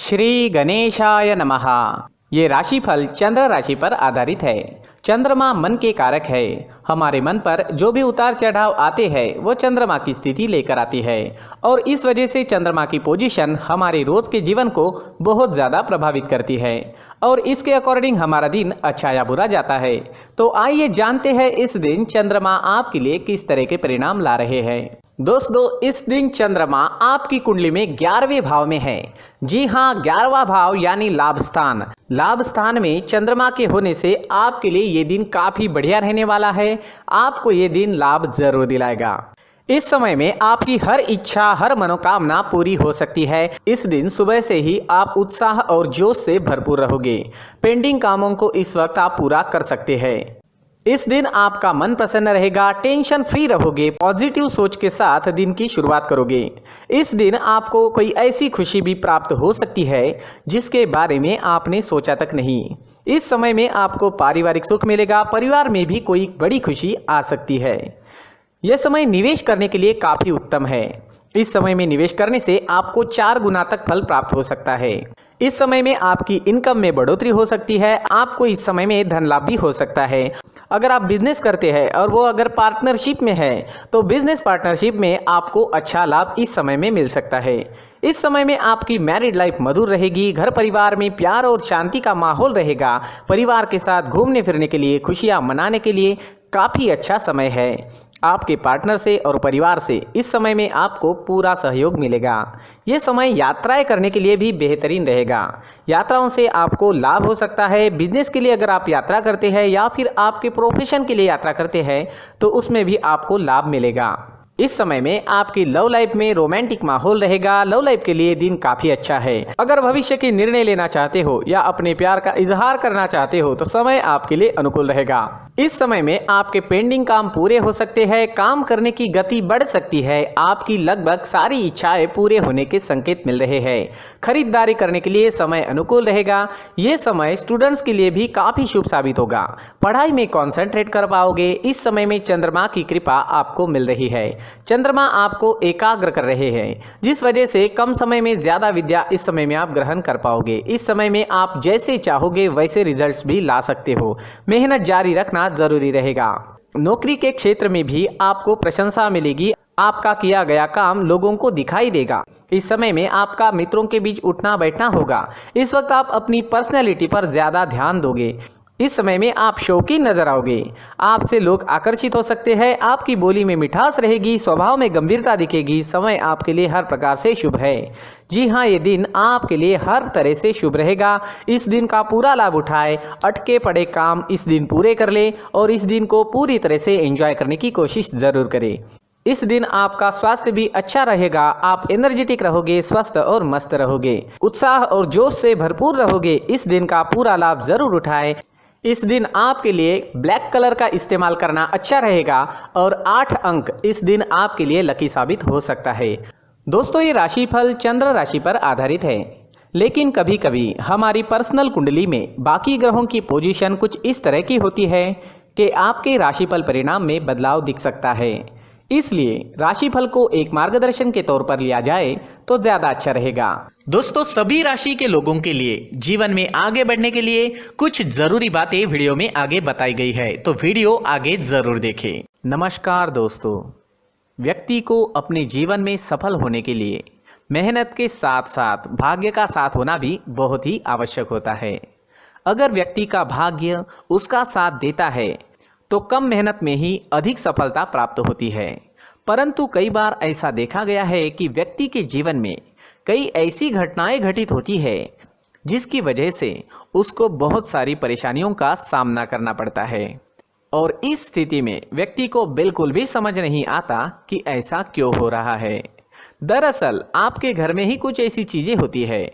श्री गणेशाय नमः। ये राशिफल चंद्र राशि पर आधारित है। चंद्रमा मन के कारक है। हमारे मन पर जो भी उतार चढ़ाव आते हैं वो चंद्रमा की स्थिति लेकर आती है और इस वजह से चंद्रमा की पोजीशन हमारे रोज के जीवन को बहुत ज़्यादा प्रभावित करती है और इसके अकॉर्डिंग हमारा दिन अच्छा या बुरा जाता है। तो आइए जानते हैं इस दिन चंद्रमा आपके लिए किस तरह के परिणाम ला रहे हैं। दोस्तों, इस दिन चंद्रमा आपकी कुंडली में 11वें भाव में है। जी हाँ, 11वां भाव यानी लाभ स्थान। लाभ स्थान में चंद्रमा के होने से आपके लिए ये दिन काफी बढ़िया रहने वाला है। आपको ये दिन लाभ जरूर दिलाएगा। इस समय में आपकी हर इच्छा, हर मनोकामना पूरी हो सकती है। इस दिन सुबह से ही आप उत्साह और जोश से भरपूर रहोगे। पेंडिंग कामों को इस वक्त आप पूरा कर सकते हैं। इस दिन आपका मन प्रसन्न रहेगा, टेंशन फ्री रहोगे, पॉजिटिव सोच के साथ दिन की शुरुआत करोगे। इस दिन आपको कोई ऐसी खुशी भी प्राप्त हो सकती है जिसके बारे में आपने सोचा तक नहीं। इस समय में आपको पारिवारिक सुख मिलेगा, परिवार में भी कोई बड़ी खुशी आ सकती है। यह समय निवेश करने के लिए काफी उत्तम है। इस समय में निवेश करने से आपको 4 गुना तक फल प्राप्त हो सकता है। इस समय में आपकी इनकम में बढ़ोतरी हो सकती है। आपको इस समय में धन लाभ भी हो सकता है। अगर आप बिजनेस करते हैं और वो अगर पार्टनरशिप में है तो बिजनेस पार्टनरशिप में आपको अच्छा लाभ इस समय में मिल सकता है। इस समय में आपकी मैरिड लाइफ मधुर रहेगी। घर परिवार में प्यार और शांति का माहौल रहेगा। परिवार के साथ घूमने फिरने के लिए, खुशियां मनाने के लिए काफ़ी अच्छा समय है। आपके पार्टनर से और परिवार से इस समय में आपको पूरा सहयोग मिलेगा। ये समय यात्राएं करने के लिए भी बेहतरीन रहेगा। यात्राओं से आपको लाभ हो सकता है। बिजनेस के लिए अगर आप यात्रा करते हैं या फिर आपके प्रोफेशन के लिए यात्रा करते हैं तो उसमें भी आपको लाभ मिलेगा। इस समय में आपकी लव लाइफ में रोमांटिक माहौल रहेगा। लव लाइफ के लिए दिन काफी अच्छा है। अगर भविष्य के निर्णय लेना चाहते हो या अपने प्यार का इजहार करना चाहते हो तो समय आपके लिए अनुकूल रहेगा। इस समय में आपके पेंडिंग काम पूरे हो सकते हैं। काम करने की गति बढ़ सकती है। आपकी लगभग सारी इच्छाएं पूरे होने के संकेत मिल रहे हैं। खरीदारी करने के लिए समय अनुकूल रहेगा। ये समय स्टूडेंट्स के लिए भी काफी शुभ साबित होगा। पढ़ाई में कॉन्सेंट्रेट कर पाओगे। इस समय में चंद्रमा की कृपा आपको मिल रही है। चंद्रमा आपको एकाग्र कर रहे हैं जिस वजह से कम समय में ज्यादा विद्या इस समय में आप ग्रहण कर पाओगे। इस समय में आप जैसे चाहोगे वैसे रिजल्ट्स भी ला सकते हो। मेहनत जारी रखना जरूरी रहेगा। नौकरी के क्षेत्र में भी आपको प्रशंसा मिलेगी। आपका किया गया काम लोगों को दिखाई देगा। इस समय में आपका मित्रों के बीच उठना बैठना होगा। इस वक्त आप अपनी पर्सनैलिटी पर ज्यादा ध्यान दोगे। इस समय में आप शौकीन नजर आओगे। आपसे लोग आकर्षित हो सकते हैं। आपकी बोली में मिठास रहेगी, स्वभाव में गंभीरता दिखेगी। समय आपके लिए हर प्रकार से शुभ है। जी हाँ, ये दिन आपके लिए हर तरह से शुभ रहेगा। इस दिन का पूरा लाभ उठाए। अटके पड़े काम इस दिन पूरे कर ले और इस दिन को पूरी तरह से एंजॉय करने की कोशिश जरूर करें। इस दिन आपका स्वास्थ्य भी अच्छा रहेगा। आप एनर्जेटिक रहोगे, स्वस्थ और मस्त रहोगे, उत्साह और जोश से भरपूर रहोगे। इस दिन का पूरा लाभ जरूर उठाएं। इस दिन आपके लिए ब्लैक कलर का इस्तेमाल करना अच्छा रहेगा और 8 अंक इस दिन आपके लिए लकी साबित हो सकता है। दोस्तों, ये राशिफल चंद्र राशि पर आधारित है, लेकिन कभी कभी हमारी पर्सनल कुंडली में बाकी ग्रहों की पोजीशन कुछ इस तरह की होती है कि आपके राशिफल परिणाम में बदलाव दिख सकता है। इसलिए राशिफल को एक मार्गदर्शन के तौर पर लिया जाए तो ज्यादा अच्छा रहेगा। दोस्तों, सभी राशि के लोगों के लिए जीवन में आगे बढ़ने के लिए कुछ जरूरी बातें वीडियो में आगे बताई गई है, तो वीडियो आगे जरूर देखें। नमस्कार दोस्तों, व्यक्ति को अपने जीवन में सफल होने के लिए मेहनत के साथ साथ भाग्य का साथ होना भी बहुत ही आवश्यक होता है। अगर व्यक्ति का भाग्य उसका साथ देता है तो कम मेहनत में ही अधिक सफलता प्राप्त होती है। परंतु कई बार ऐसा देखा गया है कि व्यक्ति के जीवन में कई ऐसी घटनाएं घटित होती है जिसकी वजह से उसको बहुत सारी परेशानियों का सामना करना पड़ता है और इस स्थिति में व्यक्ति को बिल्कुल भी समझ नहीं आता कि ऐसा क्यों हो रहा है। दरअसल आपके घर में ही कुछ ऐसी चीजें होती है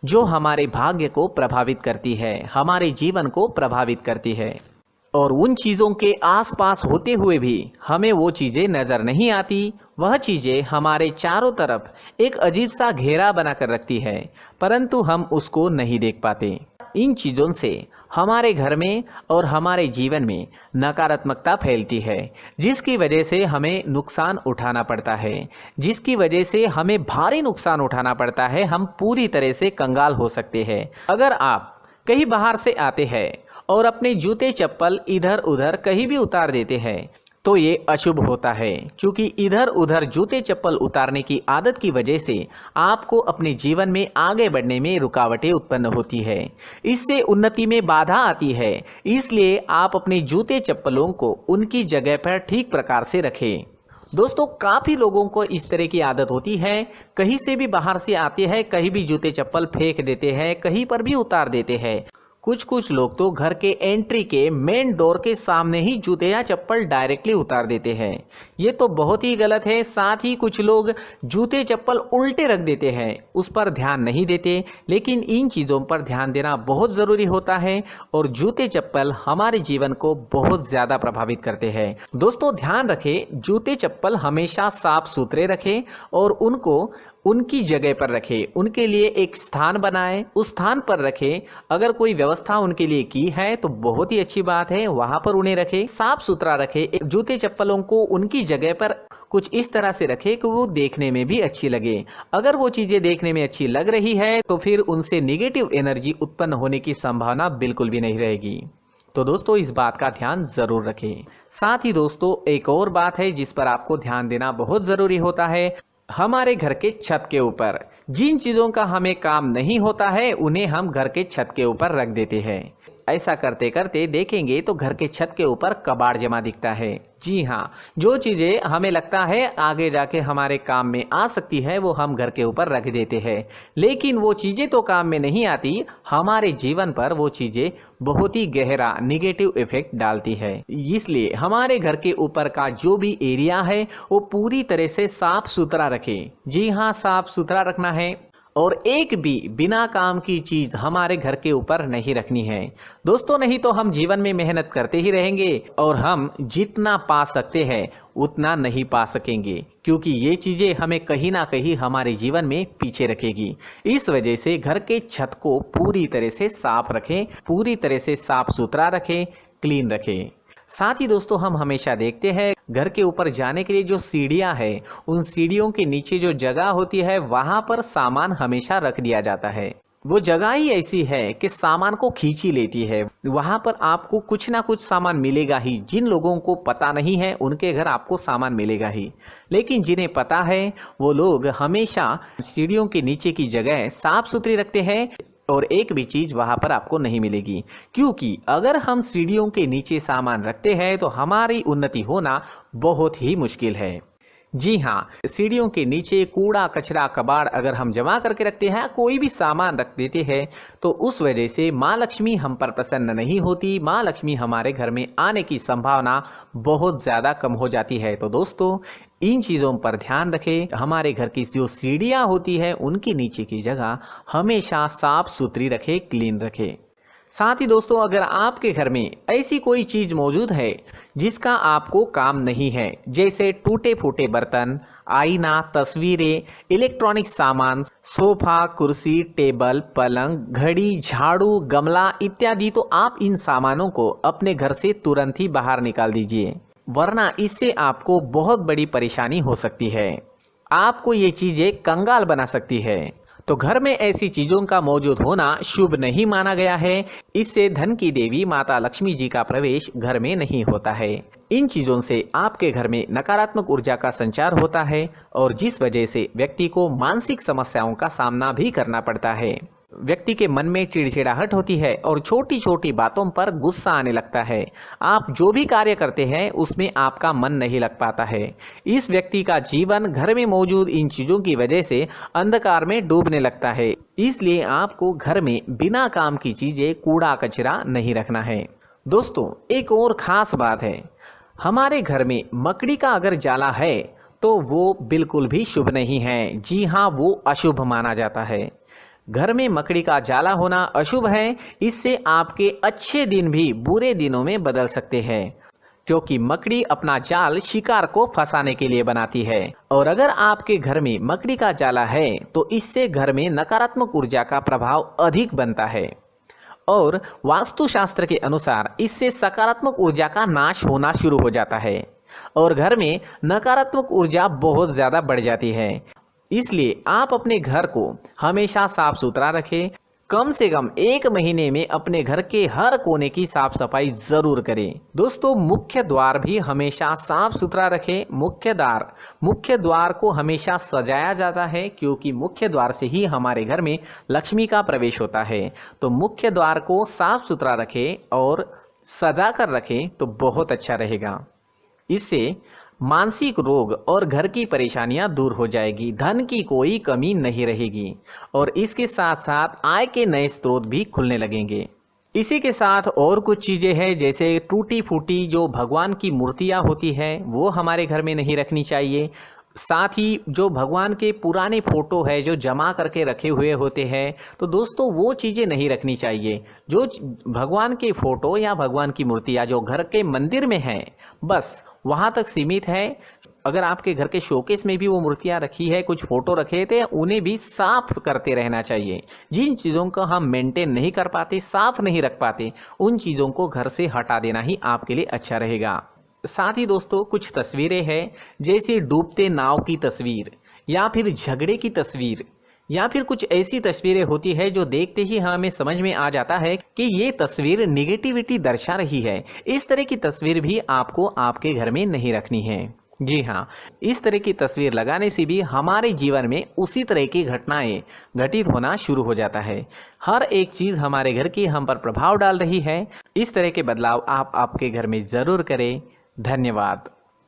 जो हमारे भाग्य को प्रभावित करती है, हमारे जीवन को प्रभावित करती है और उन चीज़ों के आसपास होते हुए भी हमें वो चीज़ें नज़र नहीं आती। वह चीज़ें हमारे चारों तरफ एक अजीब सा घेरा बनाकर रखती है, परंतु हम उसको नहीं देख पाते। इन चीज़ों से हमारे घर में और हमारे जीवन में नकारात्मकता फैलती है, जिसकी वजह से हमें नुकसान उठाना पड़ता है, जिसकी वजह से हमें भारी नुकसान उठाना पड़ता है। हम पूरी तरह से कंगाल हो सकते हैं। अगर आप कहीं बाहर से आते हैं और अपने जूते चप्पल इधर उधर कहीं भी उतार देते हैं तो ये अशुभ होता है, क्योंकि इधर उधर जूते चप्पल उतारने की आदत की वजह से आपको अपने जीवन में आगे बढ़ने में रुकावटें उत्पन्न होती है। इससे उन्नति में बाधा आती है। इसलिए आप अपने जूते चप्पलों को उनकी जगह पर ठीक प्रकार से रखें। दोस्तों, काफ़ी लोगों को इस तरह की आदत होती है, कहीं से भी बाहर से आते हैं, कहीं भी जूते चप्पल फेंक देते हैं, कहीं पर भी उतार देते हैं। कुछ लोग तो घर के एंट्री के मेन डोर के सामने ही जूते या चप्पल डायरेक्टली उतार देते हैं। ये तो बहुत ही गलत है। साथ ही कुछ लोग जूते चप्पल उल्टे रख देते हैं, उस पर ध्यान नहीं देते। लेकिन इन चीज़ों पर ध्यान देना बहुत ज़रूरी होता है और जूते चप्पल हमारे जीवन को बहुत ज़्यादा प्रभावित करते हैं। दोस्तों, ध्यान रखें, जूते चप्पल हमेशा साफ सुथरे रखें और उनको उनकी जगह पर रखें। उनके लिए एक स्थान बनाएं, उस स्थान पर रखें। अगर कोई व्यवस्था उनके लिए की है तो बहुत ही अच्छी बात है, वहां पर उन्हें रखें, साफ सुथरा रखें। जूते चप्पलों को उनकी जगह पर कुछ इस तरह से रखें कि वो देखने में भी अच्छी लगे। अगर वो चीज़ें देखने में अच्छी लग रही है तो फिर उनसे निगेटिव एनर्जी उत्पन्न होने की संभावना बिल्कुल भी नहीं रहेगी। तो दोस्तों, इस बात का ध्यान ज़रूर रखें। साथ ही दोस्तों, एक और बात है जिस पर आपको ध्यान देना बहुत ज़रूरी होता है। हमारे घर के छत के ऊपर जिन चीज़ों का हमें काम नहीं होता है उन्हें हम घर के छत के ऊपर रख देते हैं। ऐसा करते करते देखेंगे तो घर के छत के ऊपर कबाड़ जमा दिखता है। जी हाँ, जो चीज़ें हमें लगता है आगे जाके हमारे काम में आ सकती है वो हम घर के ऊपर रख देते हैं, लेकिन वो चीज़ें तो काम में नहीं आती। हमारे जीवन पर वो चीज़ें बहुत ही गहरा निगेटिव इफेक्ट डालती है। इसलिए हमारे घर के ऊपर का जो भी एरिया है वो पूरी तरह से साफ सुथरा रखें। जी हाँ, साफ सुथरा रखना है और एक भी बिना काम की चीज़ हमारे घर के ऊपर नहीं रखनी है। दोस्तों, नहीं तो हम जीवन में मेहनत करते ही रहेंगे और हम जितना पा सकते हैं उतना नहीं पा सकेंगे, क्योंकि ये चीज़ें हमें कहीं ना कहीं हमारे जीवन में पीछे रखेगी। इस वजह से घर के छत को पूरी तरह से साफ रखें, पूरी तरह से साफ सुथरा रखें, क्लीन रखें। साथ ही दोस्तों, हम हमेशा देखते हैं घर के ऊपर जाने के लिए जो सीढ़ियां हैं, उन सीढ़ियों के नीचे जो जगह होती है वहां पर सामान हमेशा रख दिया जाता है। वो जगह ही ऐसी है कि सामान को खींच ही लेती है। वहां पर आपको कुछ ना कुछ सामान मिलेगा ही। जिन लोगों को पता नहीं है उनके घर आपको सामान मिलेगा ही, लेकिन जिन्हें पता है वो लोग हमेशा सीढ़ियों के नीचे की जगह साफ सुथरी रखते हैं और एक भी चीज़ वहाँ पर आपको नहीं मिलेगी। क्योंकि अगर हम सीढ़ियों के नीचे सामान रखते हैं तो हमारी उन्नति होना बहुत ही मुश्किल है। जी हाँ, सीढ़ियों के नीचे कूड़ा कचरा कबाड़ अगर हम जमा करके रखते हैं, कोई भी सामान रख देते हैं, तो उस वजह से माँ लक्ष्मी हम पर प्रसन्न नहीं होती। माँ लक्ष्मी हमारे घर में आने की संभावना बहुत ज़्यादा कम हो जाती है। तो दोस्तों, इन चीज़ों पर ध्यान रखें। हमारे घर की जो सीढ़ियाँ होती है उनकी नीचे की जगह हमेशा साफ सुथरी रखें, क्लीन रखें। साथ ही दोस्तों, अगर आपके घर में ऐसी कोई चीज़ मौजूद है जिसका आपको काम नहीं है, जैसे टूटे फूटे बर्तन, आईना, तस्वीरें, इलेक्ट्रॉनिक सामान, सोफा, कुर्सी, टेबल, पलंग, घड़ी, झाड़ू, गमला इत्यादि, तो आप इन सामानों को अपने घर से तुरंत ही बाहर निकाल दीजिए, वरना इससे आपको बहुत बड़ी परेशानी हो सकती है। आपको ये चीज़ें कंगाल बना सकती है। तो घर में ऐसी चीज़ों का मौजूद होना शुभ नहीं माना गया है। इससे धन की देवी माता लक्ष्मी जी का प्रवेश घर में नहीं होता है। इन चीज़ों से आपके घर में नकारात्मक ऊर्जा का संचार होता है और जिस वजह से व्यक्ति को मानसिक समस्याओं का सामना भी करना पड़ता है। व्यक्ति के मन में चिड़चिड़ाहट होती है और छोटी छोटी बातों पर गुस्सा आने लगता है। आप जो भी कार्य करते हैं उसमें आपका मन नहीं लग पाता है। इस व्यक्ति का जीवन घर में मौजूद इन चीज़ों की वजह से अंधकार में डूबने लगता है। इसलिए आपको घर में बिना काम की चीज़ें, कूड़ा कचरा नहीं रखना है। दोस्तों, एक और ख़ास बात है, हमारे घर में मकड़ी का अगर जाला है तो वो बिल्कुल भी शुभ नहीं है। जी हाँ, वो अशुभ माना जाता है। घर में मकड़ी का जाला होना अशुभ है। इससे आपके अच्छे दिन भी बुरे दिनों में बदल सकते हैं, क्योंकि मकड़ी अपना जाल शिकार को फंसाने के लिए बनाती है। और अगर आपके घर में मकड़ी का जाला है तो इससे घर में नकारात्मक ऊर्जा का प्रभाव अधिक बनता है और वास्तुशास्त्र के अनुसार इससे सकारात्मक ऊर्जा का नाश होना शुरू हो जाता है और घर में नकारात्मक ऊर्जा बहुत ज़्यादा बढ़ जाती है। इसलिए आप अपने घर को हमेशा साफ सुथरा रखें। कम से कम 1 महीने में अपने घर के हर कोने की साफ सफाई जरूर करें। दोस्तों, मुख्य द्वार भी हमेशा साफ सुथरा रखें। मुख्य द्वार को हमेशा सजाया जाता है क्योंकि मुख्य द्वार से ही हमारे घर में लक्ष्मी का प्रवेश होता है। तो मुख्य द्वार को साफ सुथरा रखें और सजा कर रखें तो बहुत अच्छा रहेगा। इससे मानसिक रोग और घर की परेशानियां दूर हो जाएगी, धन की कोई कमी नहीं रहेगी और इसके साथ साथ आय के नए स्रोत भी खुलने लगेंगे। इसी के साथ और कुछ चीज़ें हैं, जैसे टूटी फूटी जो भगवान की मूर्तियां होती है वो हमारे घर में नहीं रखनी चाहिए। साथ ही जो भगवान के पुराने फोटो है जो जमा करके रखे हुए होते हैं, तो दोस्तों वो चीज़ें नहीं रखनी चाहिए। जो भगवान के फोटो या भगवान की मूर्तियाँ जो घर के मंदिर में हैं बस वहाँ तक सीमित है। अगर आपके घर के शोकेस में भी वो मूर्तियाँ रखी है, कुछ फोटो रखे थे, उन्हें भी साफ करते रहना चाहिए। जिन चीज़ों को हम मेंटेन नहीं कर पाते, साफ नहीं रख पाते, उन चीज़ों को घर से हटा देना ही आपके लिए अच्छा रहेगा। साथ ही दोस्तों कुछ तस्वीरें हैं, जैसे डूबते नाव की तस्वीर या फिर झगड़े की तस्वीर या फिर कुछ ऐसी तस्वीरें होती है जो देखते ही हमें समझ में आ जाता है कि ये तस्वीर निगेटिविटी दर्शा रही है। इस तरह की तस्वीर भी आपको आपके घर में नहीं रखनी है। जी हाँ, इस तरह की तस्वीर लगाने से भी हमारे जीवन में उसी तरह की घटनाएं घटित होना शुरू हो जाता है। हर एक चीज़ हमारे घर की हम पर प्रभाव डाल रही है। इस तरह के बदलाव आप आपके घर में ज़रूर करें। धन्यवाद।